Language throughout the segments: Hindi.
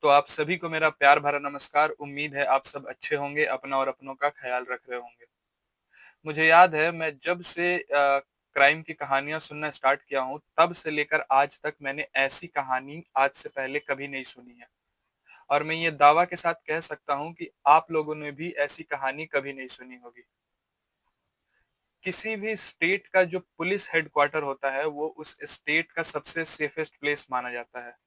तो आप सभी को मेरा प्यार भरा नमस्कार। उम्मीद है आप सब अच्छे होंगे, अपना और अपनों का ख़्याल रख रहे होंगे। मुझे याद है मैं जब से क्राइम की कहानियाँ सुनना स्टार्ट किया हूँ, तब से लेकर आज तक मैंने ऐसी कहानी आज से पहले कभी नहीं सुनी है। और मैं ये दावा के साथ कह सकता हूँ कि आप लोगों ने भी ऐसी कहानी कभी नहीं सुनी होगी। किसी भी स्टेट का जो पुलिस हेडक्वार्टर होता है, वो उस स्टेट का सबसे सेफेस्ट प्लेस माना जाता है।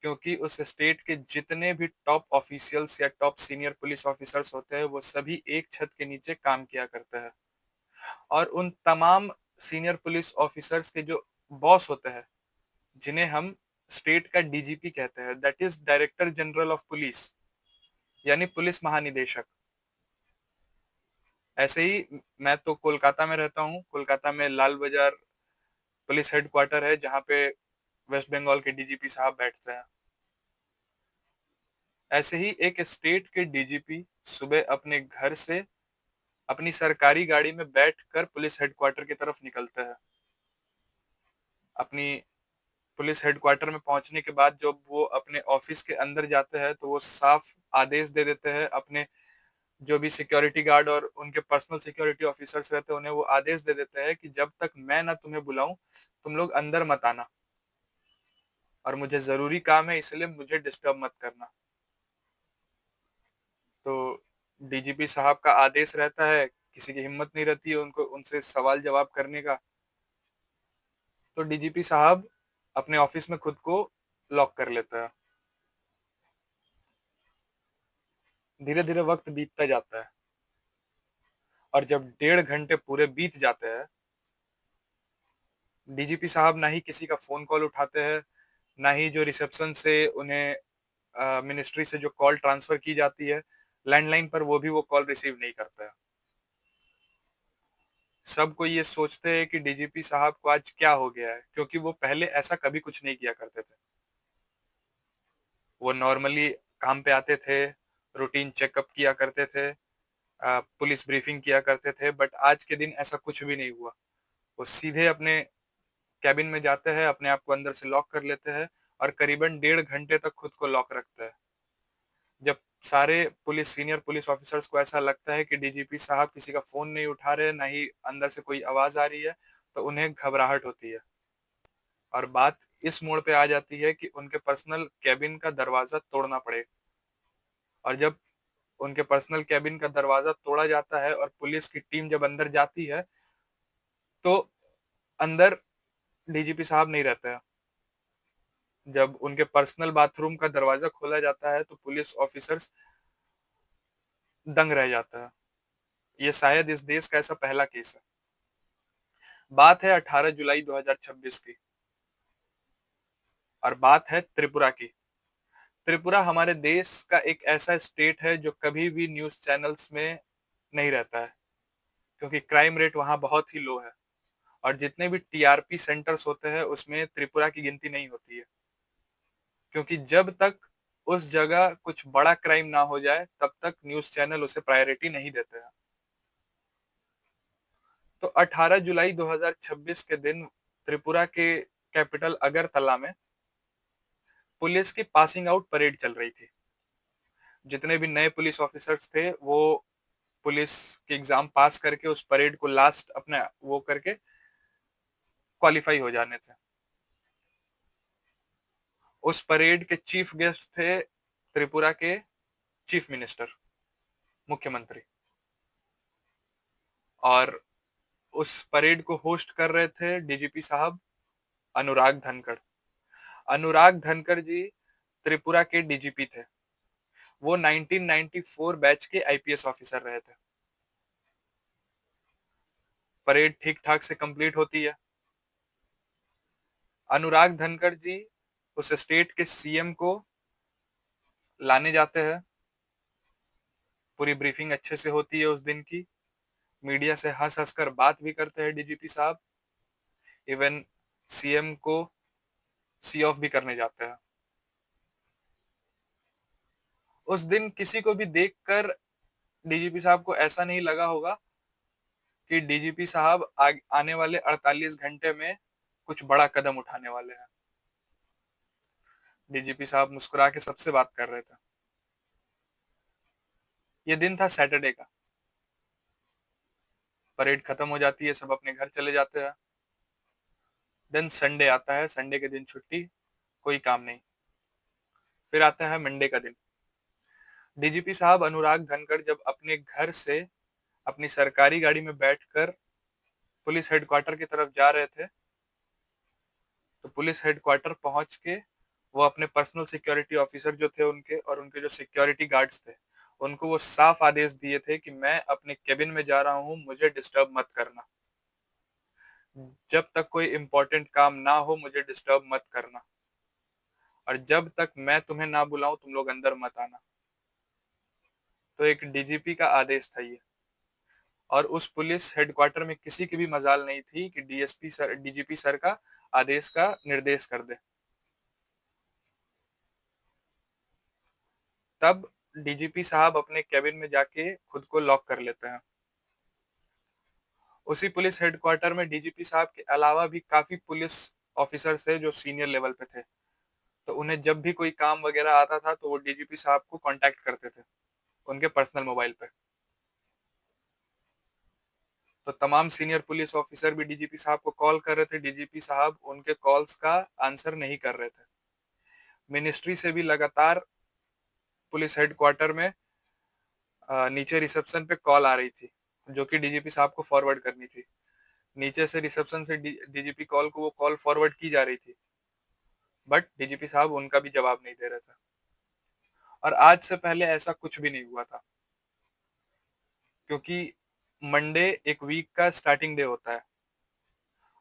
क्योंकि उस स्टेट के जितने भी टॉप ऑफिशियल्स या टॉप सीनियर पुलिस ऑफिसर्स होते हैं, वो सभी एक छत के नीचे काम किया करते हैं। और उन तमाम सीनियर पुलिस ऑफिसर्स के जो बॉस होते हैं, जिन्हें हम स्टेट का डीजीपी कहते हैं, that is director general of police, यानी पुलिस महानिदेशक। ऐसे ही मैं तो कोलकाता में रहता हूँ। कोलकाता में लाल बाजार पुलिस हेडक्वार्टर है, जहाँ पे वेस्ट बंगाल के डीजीपी साहब बैठते हैं। ऐसे ही एक स्टेट के डीजीपी सुबह अपने घर से अपनी सरकारी गाड़ी में बैठकर पुलिस हेडक्वार्टर की तरफ निकलते हैं। अपनी पुलिस हेडक्वार्टर में पहुंचने के बाद जब वो अपने ऑफिस के अंदर जाते हैं, तो वो साफ आदेश दे देते हैं अपने जो भी सिक्योरिटी गार्ड और उनके पर्सनल सिक्योरिटी ऑफिसर्स रहते हैं, उन्हें वो आदेश दे देते हैं कि जब तक मैं ना तुम्हें बुलाऊं, तुम लोग अंदर मत आना, और मुझे जरूरी काम है, इसलिए मुझे डिस्टर्ब मत करना। तो डीजीपी साहब का आदेश रहता है, किसी की हिम्मत नहीं रहती है उनको उनसे सवाल जवाब करने का। तो डीजीपी साहब अपने ऑफिस में खुद को लॉक कर लेता है। धीरे धीरे वक्त बीतता जाता है, और जब 1.5 घंटे पूरे बीत जाते हैं, डीजीपी साहब ना ही किसी का फोन कॉल उठाते हैं, ना ही जो रिसेप्शन से उन्हें मिनिस्ट्री से जो कॉल ट्रांसफर की जाती है लैंडलाइन पर, वो भी वो कॉल रिसीव नहीं करता है। सब कोई ये सोचते हैं कि डीजीपी साहब को आज क्या हो गया है, क्योंकि वो पहले ऐसा कभी कुछ नहीं किया करते थे। वो नॉर्मली काम पे आते थे, रूटीन चेकअप किया करते थे, पुलिस ब्रीफिंग किया करते थे, बट आज के दिन ऐसा कुछ भी नहीं हुआ। वो सीधे अपने कैबिन में जाते हैं, अपने आप को अंदर से लॉक कर लेते हैं, और करीबन 1.5 घंटे तक खुद को लॉक रखते हैं। जब सारे सीनियर पुलिस ऑफिसर्स को ऐसा लगता है कि डीजीपी साहब किसी का फोन नहीं उठा रहे, ना ही अंदर से कोई आवाज आ रही है, तो उन्हें घबराहट होती है। और बात इस मोड़ पे आ जाती है कि उनके पर्सनल कैबिन का दरवाजा तोड़ना पड़े। और जब उनके पर्सनल कैबिन का दरवाजा तोड़ा जाता है और पुलिस की टीम जब अंदर जाती है, तो अंदर डीजीपी साहब नहीं रहते हैं। जब उनके पर्सनल बाथरूम का दरवाजा खोला जाता है, तो पुलिस ऑफिसर्स दंग रह जाता है। ये शायद इस देश का ऐसा पहला केस है। बात है 18 जुलाई 2026 की, और बात है त्रिपुरा की। त्रिपुरा हमारे देश का एक ऐसा स्टेट है जो कभी भी न्यूज़ चैनल्स में नहीं रहता है, क्योंकि क्राइम रेट वहाँ बहुत ही लो है। और जितने भी टीआरपी सेंटर्स होते हैं, उसमें त्रिपुरा की गिनती नहीं होती है, क्योंकि जब तक उस जगह कुछ बड़ा क्राइम ना हो जाए, तब तक न्यूज़ चैनल उसे प्रायोरिटी नहीं देते हैं। तो 18 जुलाई 2026 के दिन त्रिपुरा के कैपिटल अगरतला में पुलिस की पासिंग आउट परेड चल रही थी। जितने भी नए पुलिस ऑफिसर्स थे, वो पुलिस के एग्जाम पास करके उस परेड को लास्ट अपने वो करके क्वालिफाई हो जाने थे। उस परेड के चीफ गेस्ट थे त्रिपुरा के चीफ मिनिस्टर, मुख्यमंत्री। और उस परेड को होस्ट कर रहे थे डीजीपी साहब अनुराग धनखड़। अनुराग धनखड़ जी त्रिपुरा के डीजीपी थे। वो 1994 बैच के आईपीएस ऑफिसर रहे थे। परेड ठीक ठाक से कंप्लीट होती है। अनुराग धनखड़ जी उस स्टेट के सीएम को लाने जाते हैं। पूरी ब्रीफिंग अच्छे से होती है उस दिन की। मीडिया से हंस हंस कर बात भी करते हैं डीजीपी साहब। इवन सीएम को सी ऑफ भी करने जाते हैं। उस दिन किसी को भी देखकर डीजीपी साहब को ऐसा नहीं लगा होगा कि डीजीपी साहब आने वाले 48 घंटे में कुछ बड़ा कदम उठाने वाले हैं। डीजीपी साहब मुस्कुरा के सबसे बात कर रहे थे। ये दिन था सैटरडे का। परेड खत्म हो जाती है, सब अपने घर चले जाते हैं। देन संडे आता है, संडे के दिन छुट्टी, कोई काम नहीं। फिर आता है मंडे का दिन। डीजीपी साहब अनुराग धनखड़ जब अपने घर से अपनी सरकारी गाड़ी में बैठकर पुलिस हेडक्वार्टर की तरफ जा रहे थे, तो पुलिस हेडक्वार्टर पहुंच के वो अपने पर्सनल सिक्योरिटी ऑफिसर जो थे उनके और उनके जो सिक्योरिटी गार्ड्स थे, उनको वो साफ आदेश दिए थे कि मैं अपने केबिन में जा रहा हूं, मुझे डिस्टर्ब मत करना। जब तक कोई इंपॉर्टेंट काम ना हो मुझे डिस्टर्ब मत करना, और जब तक मैं तुम्हें ना बुलाऊं तुम लोग अंदर मत आना। तो एक डीजीपी का आदेश था ये। और उस पुलिस हेडक्वार्टर में किसी की भी मजाल नहीं थी कि डीएसपी सर, डीजीपी सर का आदेश का निर्देश कर दे। तब डीजीपी साहब अपने केबिन में जाके खुद को लॉक कर लेते हैं। उसी पुलिस हेडक्वार्टर में डीजीपी साहब के अलावा भी काफी पुलिस ऑफिसर्स थे जो सीनियर लेवल पे थे। तो उन्हें जब भी कोई काम वगैरह आता था तो वो डीजीपी साहब को कांटेक्ट करते थे उनके पर्सनल मोबाइल पे। तो तमाम सीनियर पुलिस ऑफिसर भी डीजीपी साहब को कॉल कर रहे थे, डीजीपी साहब उनके कॉल्स का आंसर नहीं कर रहे थे। मिनिस्ट्री से भी लगातार पुलिस हेडक्वार्टर में नीचे रिसेप्शन पे कॉल आ रही थी, जो कि डीजीपी साहब को फॉरवर्ड करनी थी। नीचे से रिसेप्शन से डीजीपी कॉल को वो कॉल फॉरवर्ड की जा रही थी, बट डीजीपी साहब उनका भी जवाब नहीं दे रहे थे। और आज से पहले ऐसा कुछ भी नहीं हुआ था, क्योंकि मंडे एक वीक का स्टार्टिंग डे होता है।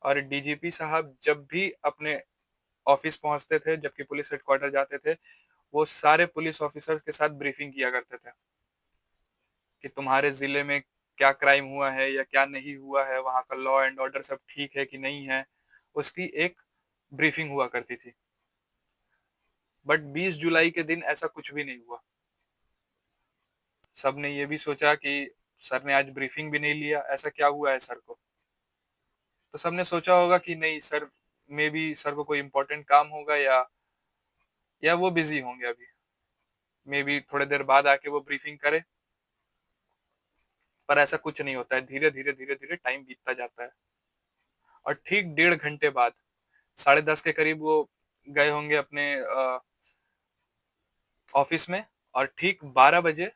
और डीजीपी साहब जब भी अपने ऑफिस पहुंचते थे, जबकि पुलिस हेडक्वार्टर जाते थे, वो सारे पुलिस ऑफिसर्स के साथ ब्रीफिंग किया करते थे कि तुम्हारे जिले में क्या क्राइम हुआ है या क्या नहीं हुआ है, वहां का लॉ एंड ऑर्डर सब ठीक है कि नहीं है, उसकी एक ब्रीफिंग हुआ करती थी। बट 20 जुलाई के दिन ऐसा कुछ भी नहीं हुआ। सबने ये भी सोचा कि सर ने आज ब्रीफिंग भी नहीं लिया, ऐसा क्या हुआ है सर को। तो सबने सोचा होगा कि नहीं सर, मे बी सर को कोई इंपॉर्टेंट काम होगा, या वो बिजी होंगे अभी, मे बी थोड़ी देर बाद आके वो ब्रीफिंग करे। पर ऐसा कुछ नहीं होता है, धीरे धीरे धीरे धीरे टाइम बीतता जाता है। और ठीक 1.5 घंटे बाद, 10:30 के करीब वो गए होंगे अपने ऑफिस में। और ठीक 12 बजे,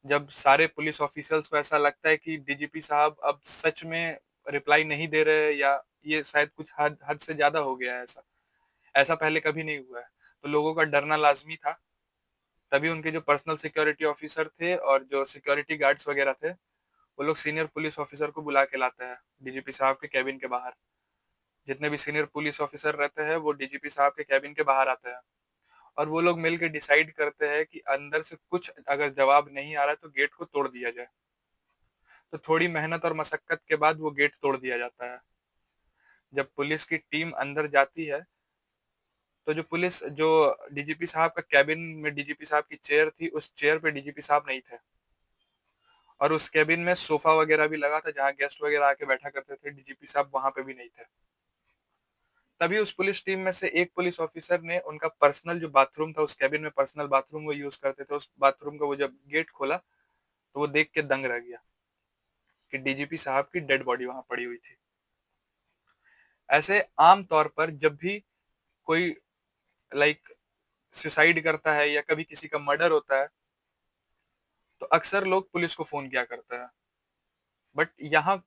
जब सारे पुलिस ऑफिसर्स को ऐसा लगता है कि डीजीपी साहब अब सच में रिप्लाई नहीं दे रहे, या ये शायद कुछ हद हद से ज्यादा हो गया है, ऐसा ऐसा पहले कभी नहीं हुआ है, तो लोगों का डरना लाजमी था। तभी उनके जो पर्सनल सिक्योरिटी ऑफिसर थे और जो सिक्योरिटी गार्ड्स वगैरह थे, वो लोग सीनियर पुलिस ऑफिसर को बुला के लाते हैं डीजीपी साहब के कैबिन के बाहर। जितने भी सीनियर पुलिस ऑफिसर रहते हैं वो डीजीपी साहब के कैबिन के बाहर आते हैं, और वो लोग मिलकर डिसाइड करते हैं कि अंदर से कुछ अगर जवाब नहीं आ रहा है तो गेट को तोड़ दिया जाए। तो थोड़ी मेहनत और मशक्कत के बाद वो गेट तोड़ दिया जाता है। जब पुलिस की टीम अंदर जाती है, तो जो डीजीपी साहब का कैबिन में डीजीपी साहब की चेयर थी, उस चेयर पे डीजीपी साहब नहीं थे। और उस कैबिन में सोफा वगैरह भी लगा था जहाँ गेस्ट वगैरह आके बैठा करते थे, डीजीपी साहब वहां पे भी नहीं थे। तभी उस पुलिस टीम में से एक पुलिस ऑफिसर ने उनका पर्सनल जो बाथरूम था, उस कैबिन में पर्सनल बाथरूम वो यूज करते थे, उस बाथरूम का वो जब गेट खोला तो वो देख के दंग रह गया कि डीजीपी साहब की डेड बॉडी वहां पड़ी हुई थी। ऐसे आम तौर पर जब भी कोई लाइक सुसाइड करता है या कभी किसी का मर्डर होता है, तो अक्सर लोग पुलिस को फोन किया करते हैं। बट यहाँ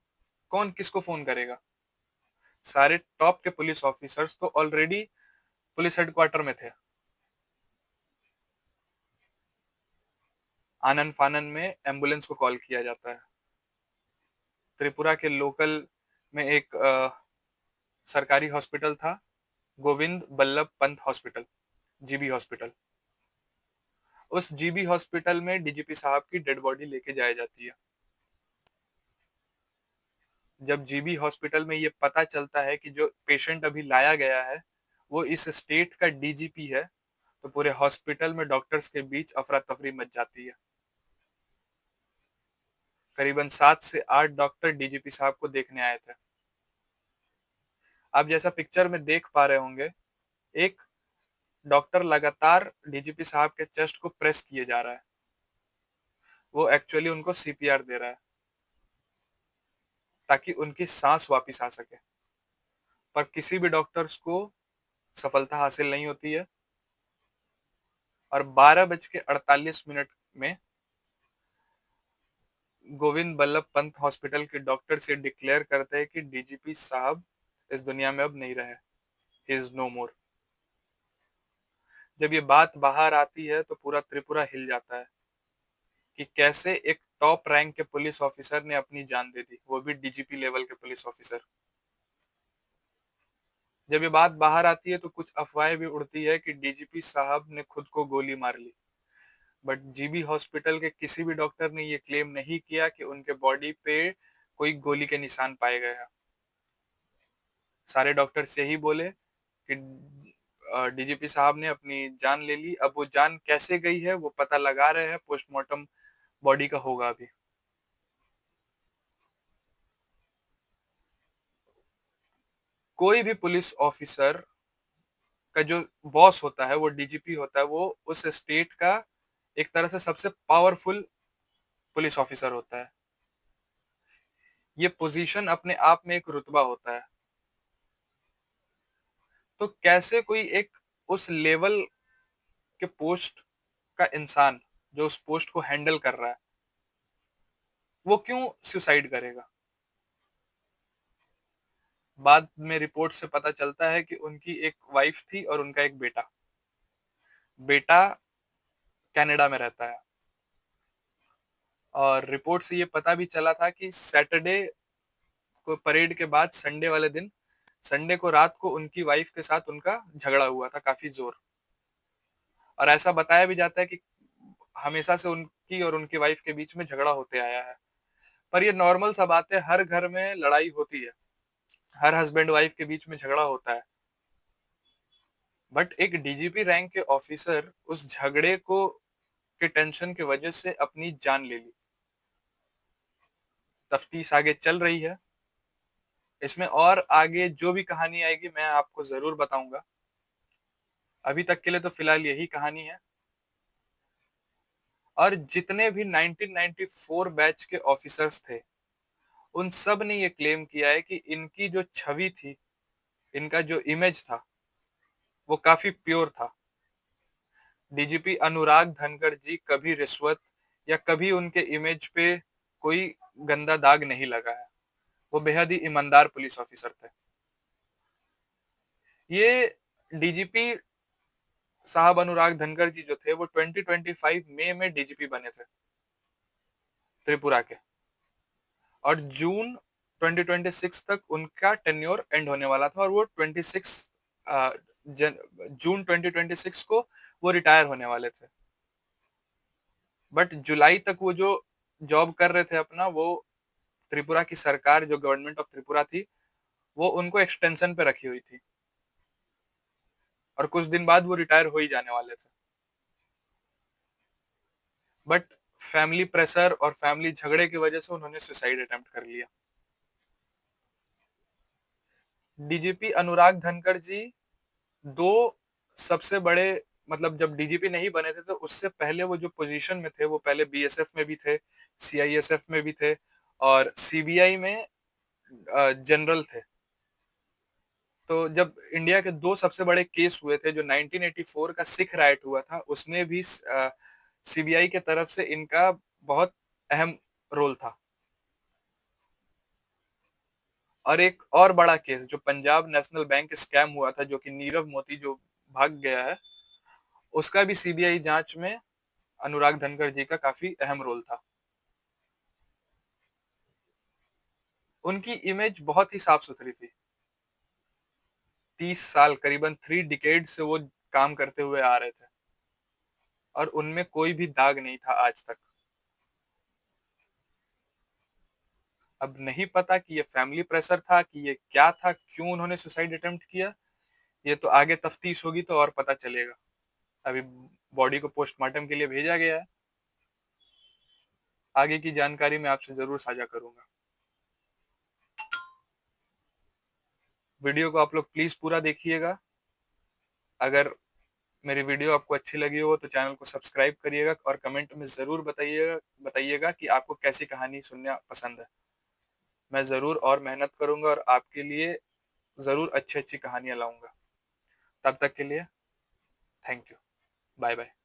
कौन किसको फोन करेगा? सारे टॉप के पुलिस ऑफिसर्स तो ऑलरेडी पुलिस हेडक्वार्टर में थे। आनन फानन में एम्बुलेंस को कॉल किया जाता है। त्रिपुरा के लोकल में एक सरकारी हॉस्पिटल था, Govind Ballabh Pant hospital, GB hospital. उस जीबी हॉस्पिटल में डीजीपी साहब की डेड बॉडी लेके जाई जाती है। जब जीबी हॉस्पिटल में ये पता चलता है कि जो पेशेंट अभी लाया गया है वो इस स्टेट का डीजीपी है, तो पूरे हॉस्पिटल में डॉक्टर्स के बीच अफरा तफरी मच जाती है। करीबन 7 से 8 डॉक्टर डीजीपी साहब को देखने आए थे। आप जैसा पिक्चर में देख पा रहे होंगे, एक डॉक्टर लगातार डीजीपी साहब के चेस्ट को प्रेस किए जा रहा है। वो एक्चुअली उनको सीपीआर दे रहा है, ताकि उनकी सांस वापस आ सके। पर किसी भी डॉक्टर्स को सफलता हासिल नहीं होती है, और 12:48 में गोविंद बल्लभ पंत हॉस्पिटल के डॉक्टर से डिक्लेयर करते हैं कि डीजीपी साहब इस दुनिया में अब नहीं रहे। ही इज नो मोर। जब ये बात बाहर आती है तो पूरा त्रिपुरा हिल जाता है कि कैसे एक टॉप रैंक के पुलिस ऑफिसर ने अपनी जान दे दी, वो भी डीजीपी लेवल के पुलिस ऑफिसर। जब ये बात बाहर आती है तो कुछ अफवाहें भी उड़ती है कि डीजीपी साहब ने खुद को गोली मार ली। बट जीबी हॉस्पिटल के किसी भी डॉक्टर ने ये क्लेम नहीं किया कि उनके बॉडी पे कोई गोली के निशान पाए गए हैं। सारे डॉक्टर्स यही बोले कि डीजीपी साहब ने अपनी जान ले ली। अब वो जान कैसे गई है वो पता लगा रहे हैं, पोस्टमार्टम बॉडी का होगा अभी। कोई भी पुलिस ऑफिसर का जो बॉस होता है वो डीजीपी होता है, वो उस स्टेट का एक तरह से सबसे पावरफुल पुलिस ऑफिसर होता है। ये पोजीशन अपने आप में एक रुतबा होता है। तो कैसे कोई एक उस लेवल के पोस्ट का इंसान जो उस पोस्ट को हैंडल कर रहा है, वो क्यों सुसाइड करेगा? बाद में रिपोर्ट से पता चलता है कि उनकी एक वाइफ थी और उनका एक बेटा। बेटा कनाडा में रहता है, और रिपोर्ट से ये पता भी चला था कि सैटरडे को परेड के बाद संडे को रात को उनकी वाइफ के साथ उनका झगड़ा हुआ था काफी जोर। और ऐसा बताया भी जाता है कि हमेशा से उनकी और उनकी वाइफ के बीच में झगड़ा होते आया है। पर ये नॉर्मल सा बात है, हर घर में लड़ाई होती है, हर हस्बैंड वाइफ के बीच में झगड़ा होता है। बट एक डीजीपी रैंक के ऑफिसर उस झगड़े को के टेंशन की वजह से अपनी जान ले ली। तफ्तीश आगे चल रही है। इसमें और आगे जो भी कहानी आएगी मैं आपको जरूर बताऊंगा। अभी तक के लिए तो फिलहाल यही कहानी है। और जितने भी 1994 बैच के ऑफिसर्स थे, उन सब ने ये क्लेम किया है कि इनकी जो छवि थी, इनका जो इमेज था, वो काफी प्योर था। डीजीपी अनुराग धनखड़ जी कभी रिश्वत या कभी उनके इमेज पे कोई गंदा दाग नहीं लगा है। वो बेहद ही ईमानदार पुलिस ऑफिसर थे। ये डीजीपी साहब अनुराग धनखड़ जी जो थे वो 2025 मई में डीजीपी बने थे त्रिपुरा के। और जून 2026 तक उनका टेन्योर एंड होने वाला था, और वो 26 जून 2026 को वो रिटायर होने वाले थे। बट जुलाई तक वो जो जॉब कर रहे थे अपना, वो त्रिपुरा की सरकार जो गवर्नमेंट ऑफ त्रिपुरा थी, वो उनको एक्सटेंशन पे रखी हुई थी, और कुछ दिन बाद वो रिटायर हो ही जाने वाले थे। बट फैमिली प्रेशर और फैमिली झगड़े की वजह से उन्होंने सुसाइड अटेम्प्ट कर लिया। डीजीपी अनुराग धनखड़ जी दो सबसे बड़े, मतलब जब डीजीपी नहीं बने थे तो उससे पहले वो जो पोजीशन में थे, वो पहले बीएसएफ में भी थे, सीआईएसएफ में भी थे, और सीबीआई में जनरल थे। तो जब इंडिया के दो सबसे बड़े केस हुए थे, जो 1984 का सिख राइट हुआ था, उसमें भी सीबीआई के तरफ से इनका बहुत अहम रोल था। और एक और बड़ा केस जो पंजाब नेशनल बैंक स्कैम हुआ था, जो कि नीरव मोदी जो भाग गया है, उसका भी सीबीआई जांच में अनुराग धनखड़ जी का काफी अहम रोल था। उनकी इमेज बहुत ही साफ सुथरी थी। 30 साल, करीबन 3 डिकेड से वो काम करते हुए आ रहे थे, और उनमें कोई भी दाग नहीं था आज तक। अब नहीं पता कि ये फैमिली प्रेशर था कि ये क्या था, क्यों उन्होंने सुसाइड अटेम्प्ट किया। ये तो आगे तफ्तीश होगी तो और पता चलेगा। अभी बॉडी को पोस्टमार्टम के लिए भेजा गया है। आगे की जानकारी मैं आपसे जरूर साझा करूंगा। वीडियो को आप लोग प्लीज पूरा देखिएगा। अगर मेरी वीडियो आपको अच्छी लगी हो तो चैनल को सब्सक्राइब करिएगा और कमेंट में ज़रूर बताइएगा बताइएगा कि आपको कैसी कहानी सुनना पसंद है। मैं ज़रूर और मेहनत करूँगा और आपके लिए ज़रूर अच्छी-अच्छी कहानियाँ लाऊँगा। तब तक के लिए थैंक यू। Bye bye.